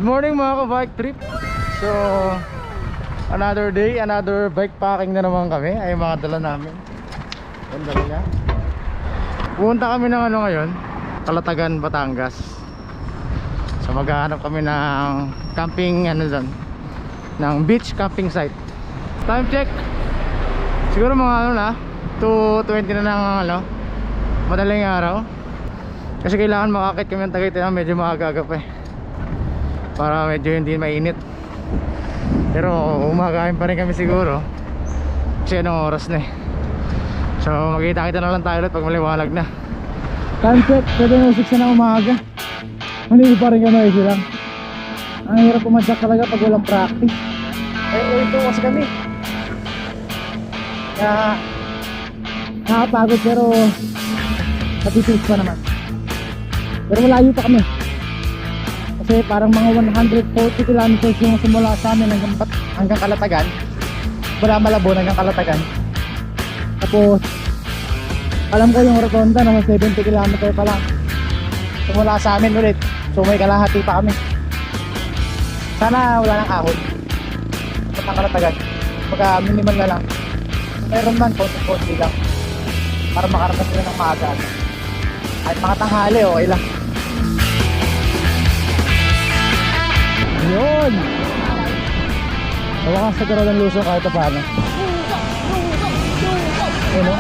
Good morning mga ka-bike trip. So another day, another bike packing na naman kami. Ay mga dala namin. Ang dala niya. Pumunta kami ng ngayon, Calatagan, Batangas. So maghahanap kami ng camping dyan, ng beach camping site. Time check. Siguro mga 2:20 na ng madaling araw. Kasi kailangan makakit kami ng Tagaytay na medyo maaga pa para medyo hindi mainit. Pero umagain pa rin kami siguro kasi anong oras na So magkita-kita na lang tayo ulit pag maliwanag na. Time check, 7:06 na umaga. Hindi pa rin kami easy lang. Ang hirap pumadyak talaga pag walang practice. Ito kasi kami kaya nakapagod pero natitiis pa naman. Pero malayo pa kami kasi parang mga 140 kilometers yung simula sa amin hanggang Calatagan. Mula Malabon hanggang Calatagan. Tapos alam ko yung rotonda na 70 kilometer pa lang simula sa amin ulit. So may kalahati pa kami. Sana wala nang ahon sa Calatagan. Pagka minimal na lang. Meron man konti-konti lang para makarating sila ng maaga. Kahit mga tanghali okay lang. Yun! Nawakas sa karoon ng Luzon kahit paano. Ano?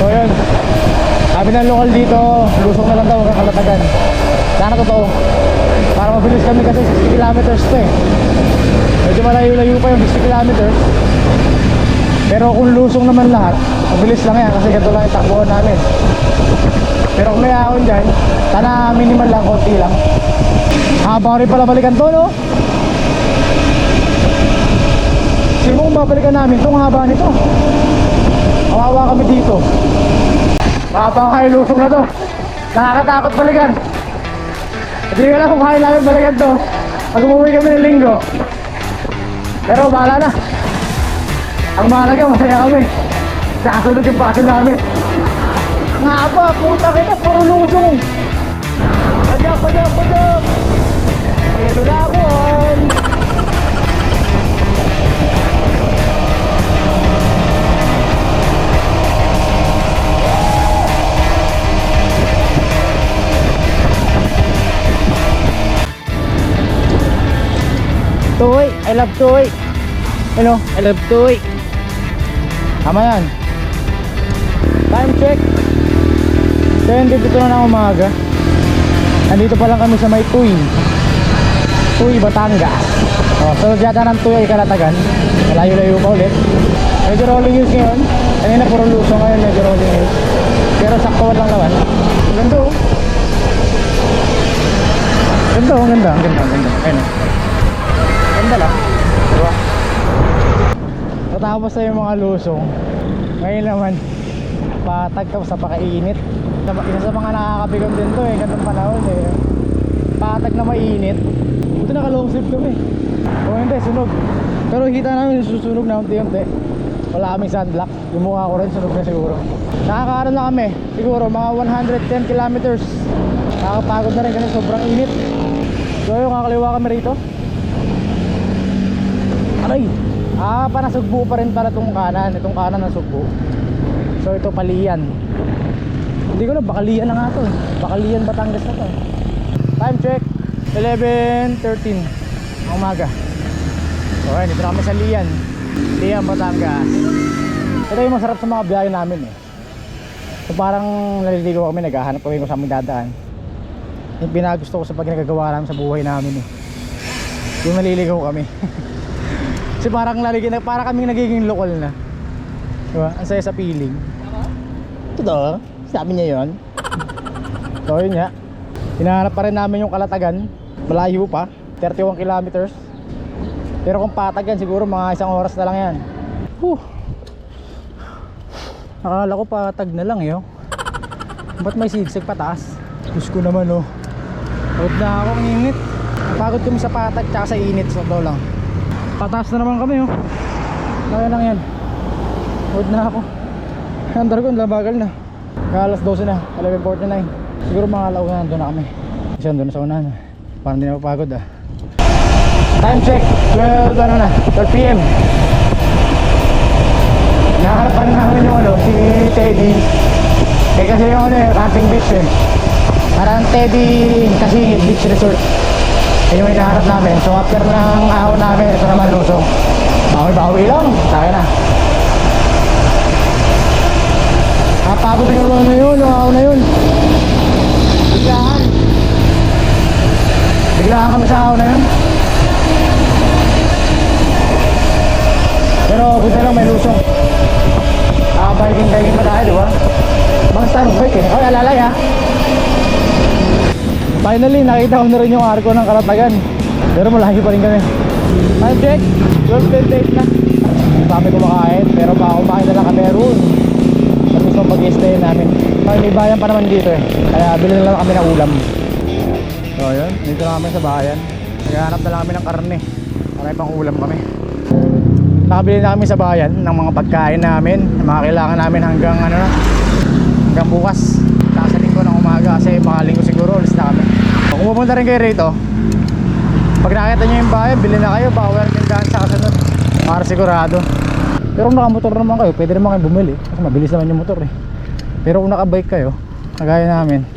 So yun, sabi ng lokal dito, lusong na lang daw hanggang Calatagan. Sana totoo, para mabilis kami kasi 60 kilometers to medyo malayo-layo pa yung 60 kilometers. Pero kung lusong naman lahat, mabilis lang yan kasi ganito lang yung takbuhan namin. Pero kung may ahon dyan, sana minimal lang, konti lang. Habang rin pala balikan to, no? Sino kung babalikan namin itong haba nito? Kawawa kami dito. Habang kayo lusong na to, nakakatakot balikan. Hindi ko lang kung kaya namin balikan to pag umuwi kami ng linggo. Pero bahala na. Ang mahalaga, masaya kami. Nakasunod yung paso namin. Nga ba, puta kita, puro lusong. Padyak. Ito na ako. Toy, I love toy. Hello, I love toy. Tama yan. Time check 7:52 na ng umaga. Nandito pa lang kami sa may Tuy, Batangas. So yata ng Tuy ay Calatagan. Malayo-layo pa ulit. Medyo rolling hills ngayon. Kanina puro luso, ngayon medyo rolling hills. Pero saktuan lang naman. Ganda oh. Ganda. Ayun oh. Ganda lang, diba? Natapos na yung mga lusong. Ngayon naman patag ka sa pakainit. Isa sa mga nakakabigang din to gandang panahon patag na mainit. Ito naka long sleeve kami. O hindi, sunog. Pero kita namin susunog na unti-unti. Wala kaming sunblock. Yung mukha ko rin sunog na siguro. Nakakaroon na kami siguro mga 110 kilometers. Nakakapagod na rin kasi sobrang init. So yung kakaliwa kami rito. Aray! Panasugbo pa rin para itong kanan na sugbo. So ito Palian. Hindi ko na, Bakalian na nga to. Bakalian, Batangas na to. Time check 11:13 ng umaga. So ayun, dito na kami sa Lian, Batangas. Ito yung masarap sa mga biyahe namin So parang naliligaw kami, naghahanap kami kung saan may dadaan. Yung pinagusto ko sa pag nagagawa namin sa buhay namin yung naliligaw kami. Kasi parang kaming nagiging lokal na. Diba? Ang saya sa feeling. Ito sabi niya yun. So yun nga, hinahanap pa rin namin yung Calatagan. Malayo pa, 31 kilometers. Pero kung patag yan, siguro mga 1 oras na lang yan. Akala ko patag na lang yun. Ba't may sigsig pataas? Diyos ko naman oh. Pagod na ako, ang init. Napagod kami sa patag tsaka sa init. So lang. Pataas na naman kami oh. Kaya lang yan. Pagod na ako. Andar ko, labagal na. Alas 12 na, 11:49. Siguro mga alauna nandun na kami. Kasi nandun na sa unahan. Parang hindi na mapagod ah. Time check, 12 PM. Nakaharap pa rin namin yung ano, si Teddy. Eh kasi yung ano camping beach eh. Parang Teddy kasi beach resort. Eh yung hinaharap namin. So after ng ahon namin, ito naman lusong. Bawi-bawi lang, tayo na. Napagod yung ano yun, yung ahon na yun. Biglaan kami sa ahon na yun. Pero buti lang may lusong. Biking pa tayo, diba? Bang style bike eh. Okay, alalay ha. Finally, nakita ko na rin yung arko ng Karatagan. Pero malayo pa rin kami. Time check, 12:28 na. Sabi ko makain, pero baka kumain na lang kami roon. Sa mismo pag-i-stay namin. May bayan pa naman dito eh. Kaya bilhin na lang kami ng ulam. So yun, dito na kami sa bayan. Naghahanap na lang kami ng karne. Para pang ulam kami. Nakabili na kami sa bayan ng mga pagkain namin, mga kailangan namin hanggang ano na, hanggang bukas. Sa linggo ng umaga kasi mga linggo siguro ulis na kami. Kung pupunta rin kayo rito, pag nakita nyo yung bayan, bilhin na kayo, bawal yung daan sa kasunod para sigurado. Pero kung nakamotor naman kayo, pwede naman kayo bumili kasi mabilis naman yung motor eh. Pero kung nakabike kayo, kagaya namin,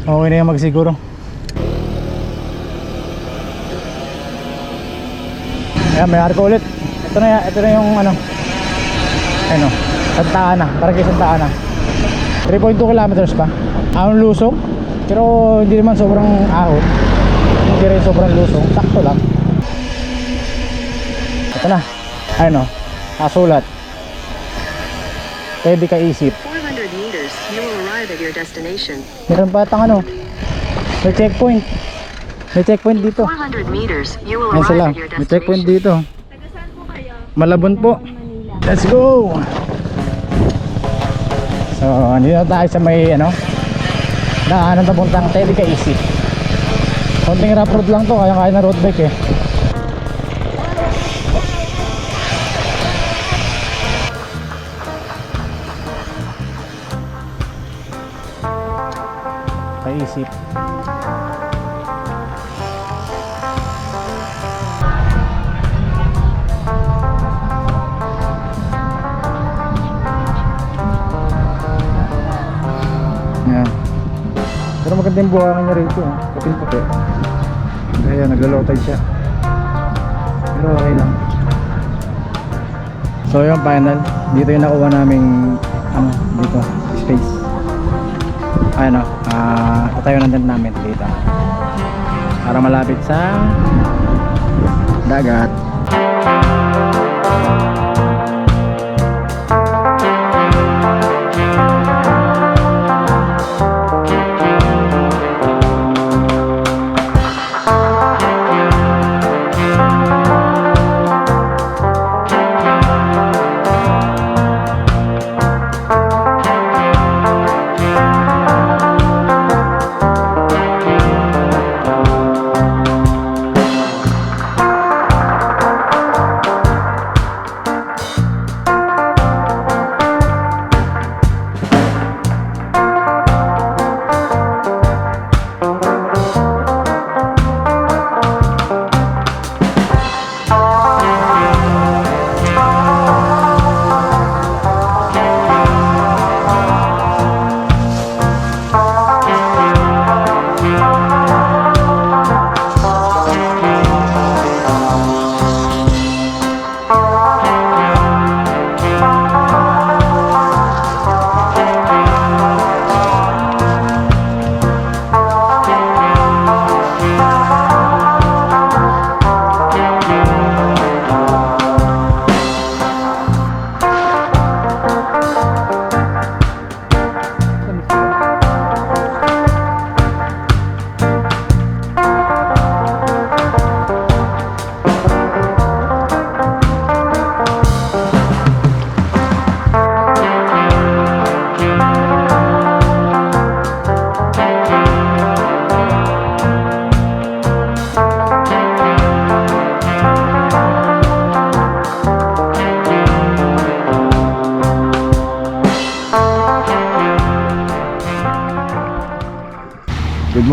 okay na yung magsiguro. Ayan, may arko ulit. Ito na yung ano, ano, Santa Ana, para kay Santa Ana. 3.2 kilometers pa. Ahon lusong, pero hindi naman sobrang ahon. Hindi rin sobrang lusong, sakto lang. Ito na, ayun o, nasulat. Pwede ka isip. 400 meters, you will arrive at your destination. Meron pa itang ano, may checkpoint. May checkpoint dito. 400 meters, you will Ayan sila, arrive at your may checkpoint destination. dito. Malabon po. Let's go. So, andito na tayo sa may ano, daanan papuntang Teddy Kaisi. Konting rough road lang to, kaya na road bike eh. Kaisi. Pero maganda yung buhangan niya rito, puti-puti. Kaya naglo-low tide siya. Pero okay lang. So yung final, dito yung nakuha naming ano, dito, space. Ano, tatayo ng tent namin dito. Para malapit sa dagat.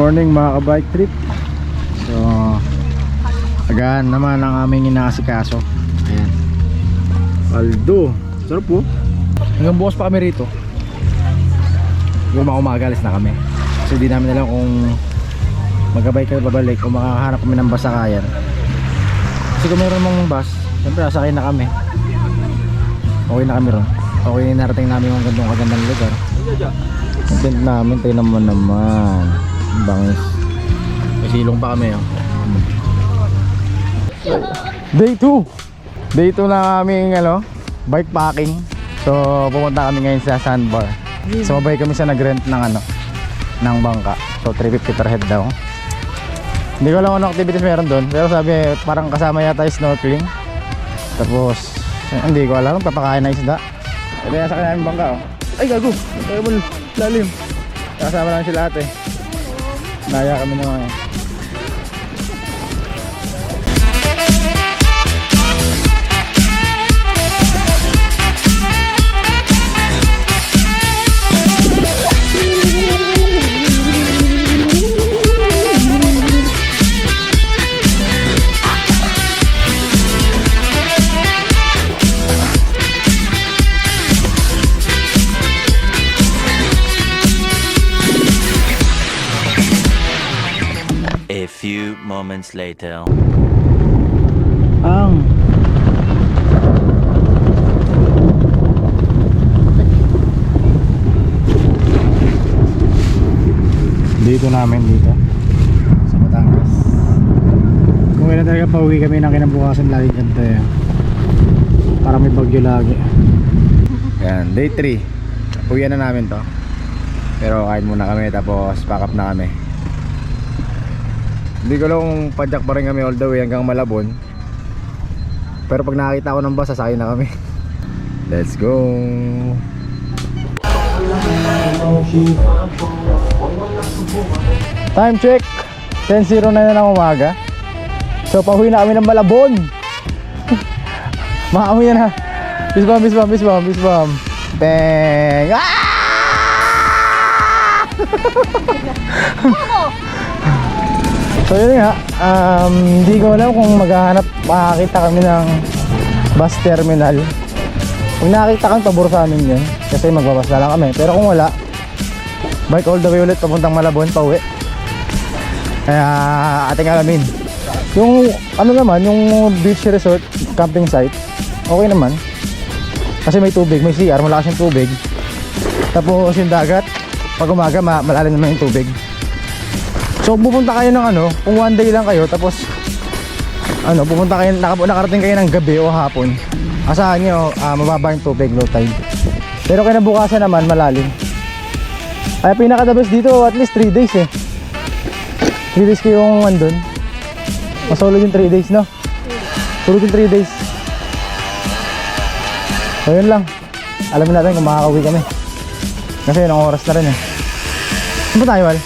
morning mga ka-bike trip. So agahan naman ang aming inaasikaso. Ayan, Aldo, sarap po. Hanggang bukas pa kami rito. Yung mga umagalis na kami kasi di namin alam kung magkabay kayo babalik o makakahanap kami ng bus sa Kayan. Kasi kung mayroon mong bus, siyempre sasakay na kami. Okay na kami ron. Okay na narating namin yung kagandang lugar. Yung tent namin, tayo naman. Bangis. May silong pa kami. Oh. Day 2. Day 2 na aming bike packing. So pumunta kami ngayon sa Sandbar. Sumabay kami sa nag-rent ng bangka. So 350 per head daw. Hindi ko alam anong activities meron doon, pero sabi parang kasama yata yung snorkeling. Tapos hindi ko alam, papakain na isda. Ito yung sakay namin bangka. Oh. Ay gago, tayo mo lalim. Kasama lang sila ate. Naya kami naman. A few moments later. Dito namin dito sa Batangas. Kung kailan talaga pauwi kami ng kinabukasan lagi ganito eh. Parang may bagyo lagi. Yan, day 3. Uwian na namin to. Pero kain muna kami tapos pack up na kami. Hindi ko lang kung padyak pa rin kami all the way hanggang Malabon. Pero pag nakakita ko ng bus, sasakay na kami. Let's go. Time check 10:09 na ng umaga. So pauwi na kami ng Malabon. Makauwi na. Bis bam. Bang. So yun nga, hindi ko alam kung makakita kami ng bus terminal. Kung nakakita kami, pabor sa amin yun kasi magbabas na lang kami. Pero kung wala, bike all the way ulit papuntang Malabon, pauwi. Kaya ating alamin. Yung naman, yung beach resort, camping site, okay naman. Kasi may tubig, may CR, malakas yung tubig. Tapos yung dagat, pag umaga, malalim naman yung tubig. So pupunta kayo ng kung one day lang kayo, tapos pupunta kayo, nakarating kayo ng gabi o hapon, asahan nyo mababa yung tubig, low tide. Pero kinabukasan naman malalim. Kaya pinaka the best dito, at least 3 days eh. 3 days kayong andun. Masolid yung 3 days, no? Solid yung 3 days. So yun lang. Alamin natin kung makakauwi kami. Kasi ilang oras na rin eh. Saan ba tayo, Al?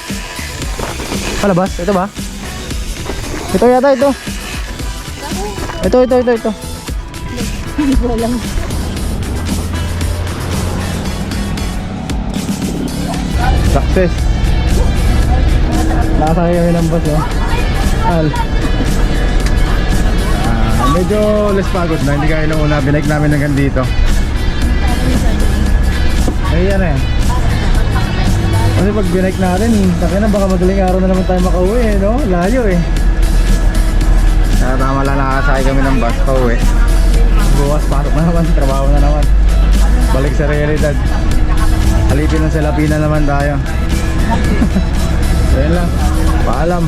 Palabas? Ito ba? Ito yata ito. Ito. Hindi ko alam. Success. Nakasakay kami ng bus Al. Medyo less pagod na. Hindi kaya nung una. Binike namin hanggang dito. Ayan eh. Kasi pag binike natin, taka na baka madaling araw na naman tayo makauwi eh, no? Layo eh. Kaya tama lang nakakasakay kami ng bus pa uwi. Bukas pasok na naman, trabaho na naman. Balik sa realidad. Alipin ng salapina naman tayo. So yun lang, paalam.